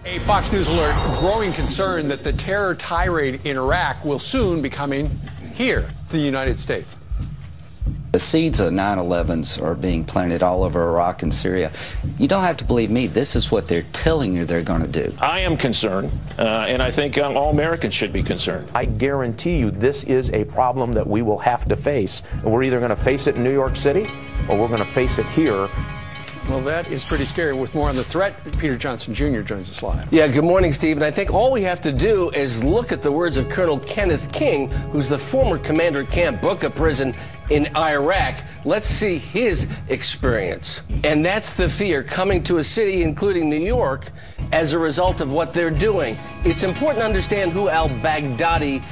A Fox News alert, growing concern that the terror tirade in Iraq will soon be coming here to the United States. The seeds of 9/11s are being planted all over Iraq and Syria. You don't have to believe me. This is what they're telling you they're going to do. I am concerned, and I think all Americans should be concerned. I guarantee you this is a problem that we will have to face. And we're either going to face it in New York City or we're going to face it here. Well, that is pretty scary. With more on the threat, Peter Johnson Jr. joins us live. Yeah, good morning, Steve. And I think all we have to do is look at the words of Colonel Kenneth King, who's the former commander at Camp Bucca prison in Iraq. Let's see his experience. And that's the fear coming to a city, including New York, as a result of what they're doing. It's important to understand who al-Baghdadi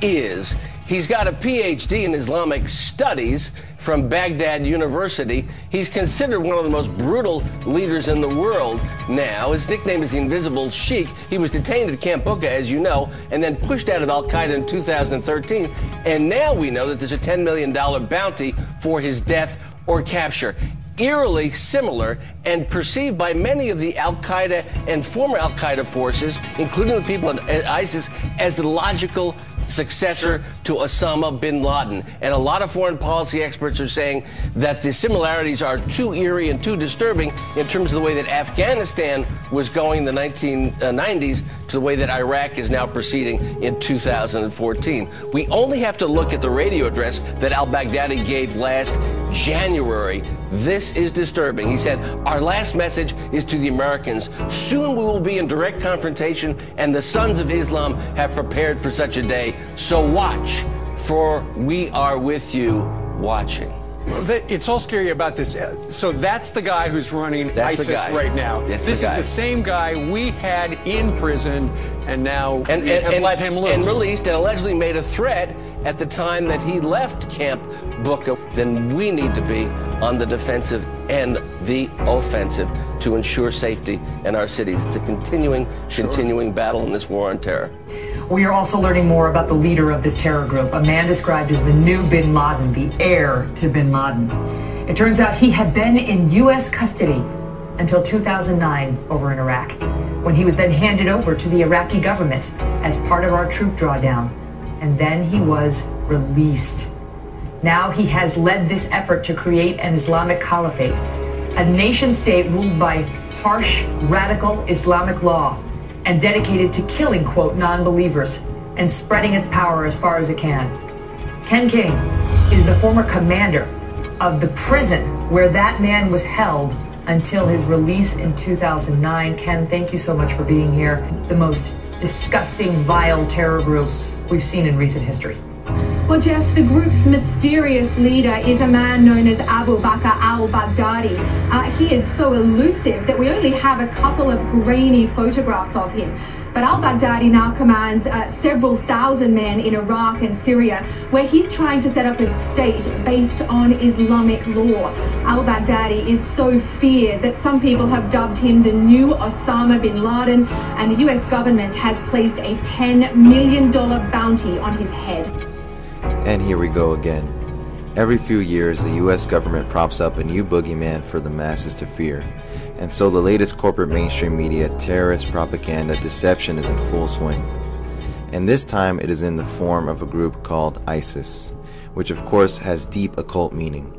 is. He's got a PhD in Islamic studies from Baghdad University. He's considered one of the most brutal leaders in the world now. His nickname is the Invisible Sheikh. He was detained at Camp Bucca, as you know, and then pushed out of al-Qaeda in 2013. And now we know that there's a $10 million bounty for his death or capture. Eerily similar and perceived by many of the al-Qaeda and former al-Qaeda forces, including the people at ISIS, as the logical successor to Osama bin Laden. And a lot of foreign policy experts are saying that the similarities are too eerie and too disturbing in terms of the way that Afghanistan was going in the 1990s to the way that Iraq is now proceeding in 2014. We only have to look at the radio address that al-Baghdadi gave last January. This is disturbing. He said, "Our last message is to the Americans. Soon we will be in direct confrontation, and the sons of Islam have prepared for such a day. So watch, for we are with you watching." It's all scary about this. So that's the guy who's running ISIS right now. This is the same guy we had in prison, and now and let him loose. And released and allegedly made a threat at the time that he left Camp Bucca. Then we need to be on the defensive and the offensive to ensure safety in our cities. It's a continuing battle in this war on terror. We are also learning more about the leader of this terror group, a man described as the new bin Laden, the heir to bin Laden. It turns out he had been in U.S. custody until 2009 over in Iraq, when he was then handed over to the Iraqi government as part of our troop drawdown. And then he was released. Now he has led this effort to create an Islamic caliphate, a nation state ruled by harsh, radical Islamic law, and dedicated to killing, quote, non-believers and spreading its power as far as it can. Ken King is the former commander of the prison where that man was held until his release in 2009. Ken, thank you so much for being here. The most disgusting, vile terror group we've seen in recent history. Well, Jeff, the group's mysterious leader is a man known as Abu Bakr al-Baghdadi. He is so elusive that we only have a couple of grainy photographs of him. But al-Baghdadi now commands several thousand men in Iraq and Syria, where he's trying to set up a state based on Islamic law. Al-Baghdadi is so feared that some people have dubbed him the new Osama bin Laden, and the US government has placed a $10 million bounty on his head. And here we go again. Every few years, the US government props up a new boogeyman for the masses to fear. And so the latest corporate mainstream media, terrorist propaganda, deception is in full swing. And this time it is in the form of a group called ISIS, which of course has deep occult meaning.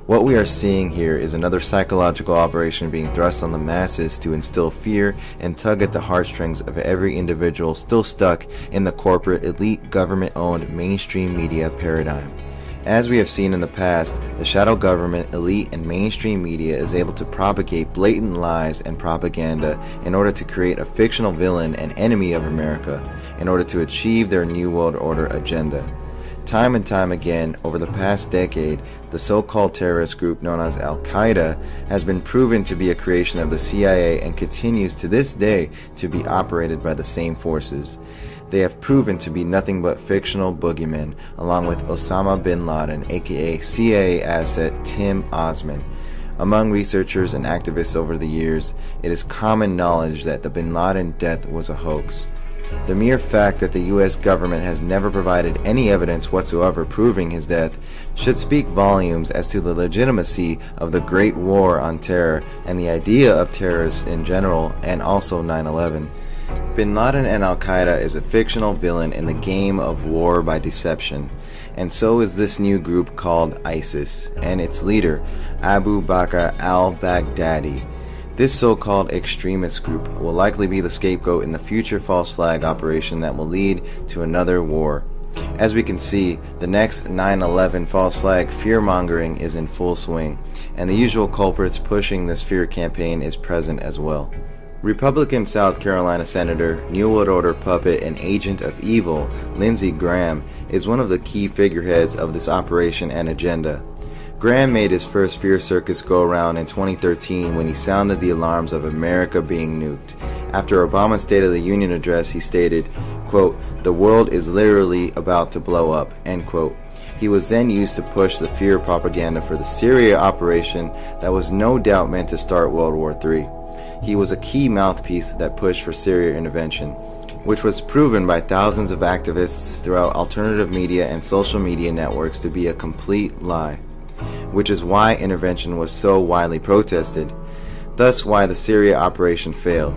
What we are seeing here is another psychological operation being thrust on the masses to instill fear and tug at the heartstrings of every individual still stuck in the corporate, elite, government-owned mainstream media paradigm. As we have seen in the past, the shadow government, elite, and mainstream media is able to propagate blatant lies and propaganda in order to create a fictional villain and enemy of America in order to achieve their New World Order agenda. Time and time again, over the past decade, the so-called terrorist group known as Al-Qaeda has been proven to be a creation of the CIA and continues to this day to be operated by the same forces. They have proven to be nothing but fictional boogeymen, along with Osama bin Laden, aka CIA asset Tim Osman. Among researchers and activists over the years, it is common knowledge that the bin Laden death was a hoax. The mere fact that the US government has never provided any evidence whatsoever proving his death should speak volumes as to the legitimacy of the Great War on Terror and the idea of terrorists in general, and also 9/11. Bin Laden and Al-Qaeda is a fictional villain in the game of war by deception, and so is this new group called ISIS, and its leader, Abu Bakr al-Baghdadi. This so-called extremist group will likely be the scapegoat in the future false flag operation that will lead to another war. As we can see, the next 9/11 false flag fear-mongering is in full swing, and the usual culprits pushing this fear campaign is present as well. Republican South Carolina Senator, New World Order puppet and agent of evil, Lindsey Graham, is one of the key figureheads of this operation and agenda. Graham made his first fear circus go around in 2013 when he sounded the alarms of America being nuked. After Obama's State of the Union address, he stated, quote, "The world is literally about to blow up," end quote. He was then used to push the fear propaganda for the Syria operation that was no doubt meant to start World War III. He was a key mouthpiece that pushed for Syria intervention, which was proven by thousands of activists throughout alternative media and social media networks to be a complete lie, which is why intervention was so widely protested, thus why the Syria operation failed.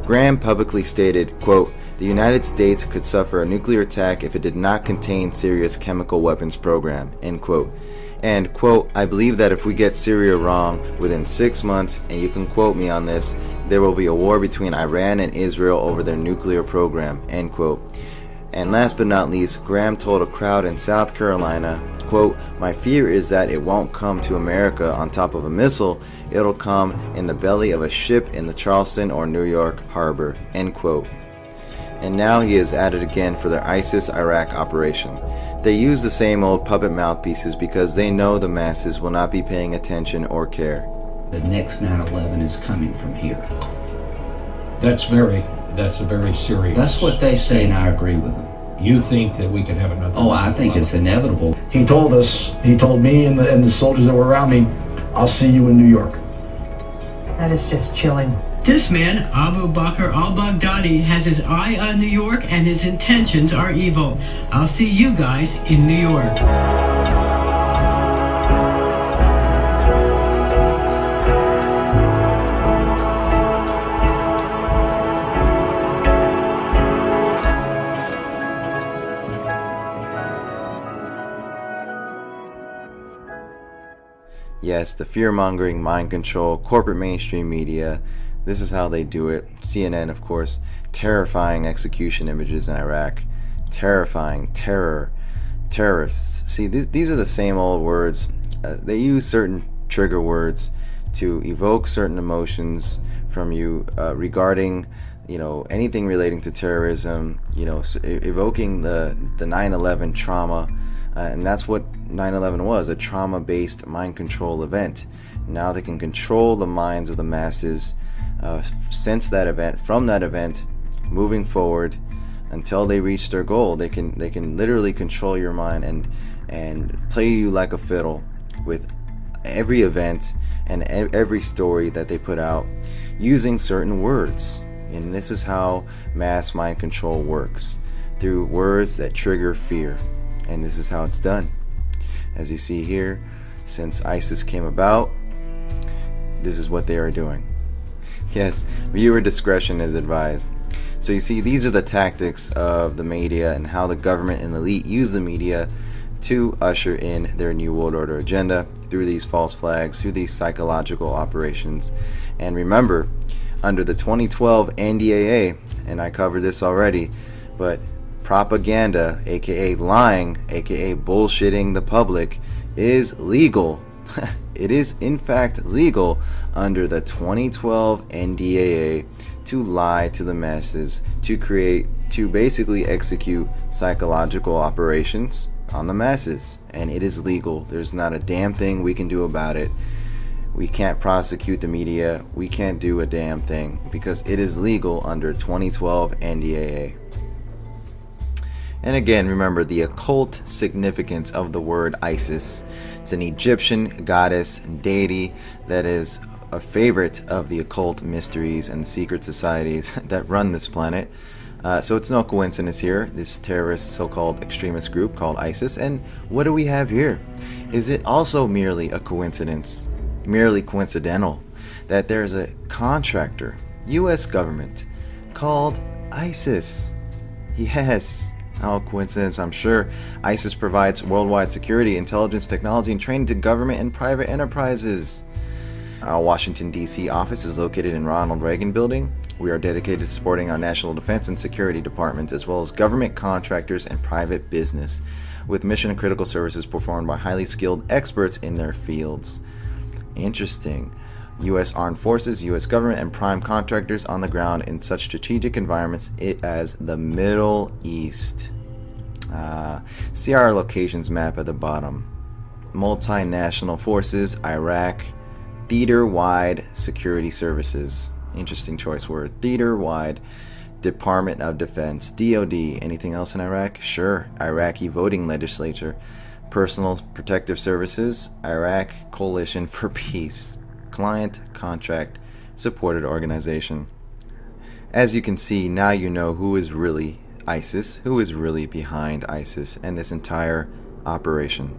Graham publicly stated, quote, "The United States could suffer a nuclear attack if it did not contain Syria's chemical weapons program," end quote. And, quote, "I believe that if we get Syria wrong within 6 months, and you can quote me on this, there will be a war between Iran and Israel over their nuclear program," end quote. And last but not least, Graham told a crowd in South Carolina, quote, "My fear is that it won't come to America on top of a missile, it'll come in the belly of a ship in the Charleston or New York harbor," end quote. And now he is at it again for their ISIS-Iraq operation. They use the same old puppet mouthpieces because they know the masses will not be paying attention or care. The next 9/11 is coming from here. That's a very serious. That's what they say, and I agree with them. You think that we could have another? Oh, I think it's inevitable. He told me and the soldiers that were around me, "I'll see you in New York." That is just chilling. This man, Abu Bakr al-Baghdadi, has his eye on New York and his intentions are evil. I'll see you guys in New York. Yes, the fear-mongering, mind control, corporate mainstream media, this is how they do it. CNN, of course, terrifying execution images in Iraq, terrifying, terrorists. See, these are the same old words. They use certain trigger words to evoke certain emotions from you regarding, anything relating to terrorism, evoking the 9/11 trauma. And that's what 9/11 was, a trauma-based mind control event. Now they can control the minds of the masses since that event, from that event, moving forward until they reach their goal. They can literally control your mind and play you like a fiddle with every event and every story that they put out using certain words. And this is how mass mind control works, through words that trigger fear. And this is how it's done. As you see here, since ISIS came about, this is what they are doing. Yes, viewer discretion is advised. So you see, these are the tactics of the media and how the government and elite use the media to usher in their New World Order agenda through these false flags, through these psychological operations. And remember, under the 2012 NDAA, and I covered this already, but propaganda, aka lying, aka bullshitting the public, is legal. It is in fact legal under the 2012 NDAA to lie to the masses, to basically execute psychological operations on the masses. And it is legal. There's not a damn thing we can do about it. We can't prosecute the media. We can't do a damn thing because it is legal under 2012 NDAA. And again, remember the occult significance of the word Isis. It's an Egyptian goddess and deity that is a favorite of the occult mysteries and secret societies that run this planet. So it's no coincidence here, this terrorist so-called extremist group called ISIS. And what do we have here? Is it also merely a coincidence, merely coincidental, that there's a contractor, U.S. government, called ISIS? Yes. Oh, coincidence, I'm sure. ISIS provides worldwide security, intelligence, technology, and training to government and private enterprises. Our Washington, D.C. office is located in Ronald Reagan Building. We are dedicated to supporting our national defense and security departments, as well as government contractors and private business, with mission-critical services performed by highly skilled experts in their fields. Interesting. U.S. Armed Forces, U.S. government, and prime contractors on the ground in such strategic environments as the Middle East. See our locations map at the bottom. Multinational forces, Iraq, theater-wide security services. Interesting choice word. Theater-wide. Department of Defense, DOD. Anything else in Iraq? Sure. Iraqi voting legislature. Personal protective services, Iraq Coalition for Peace. Client contract supported organization. As you can see, now you know who is really ISIS, who is really behind ISIS and this entire operation.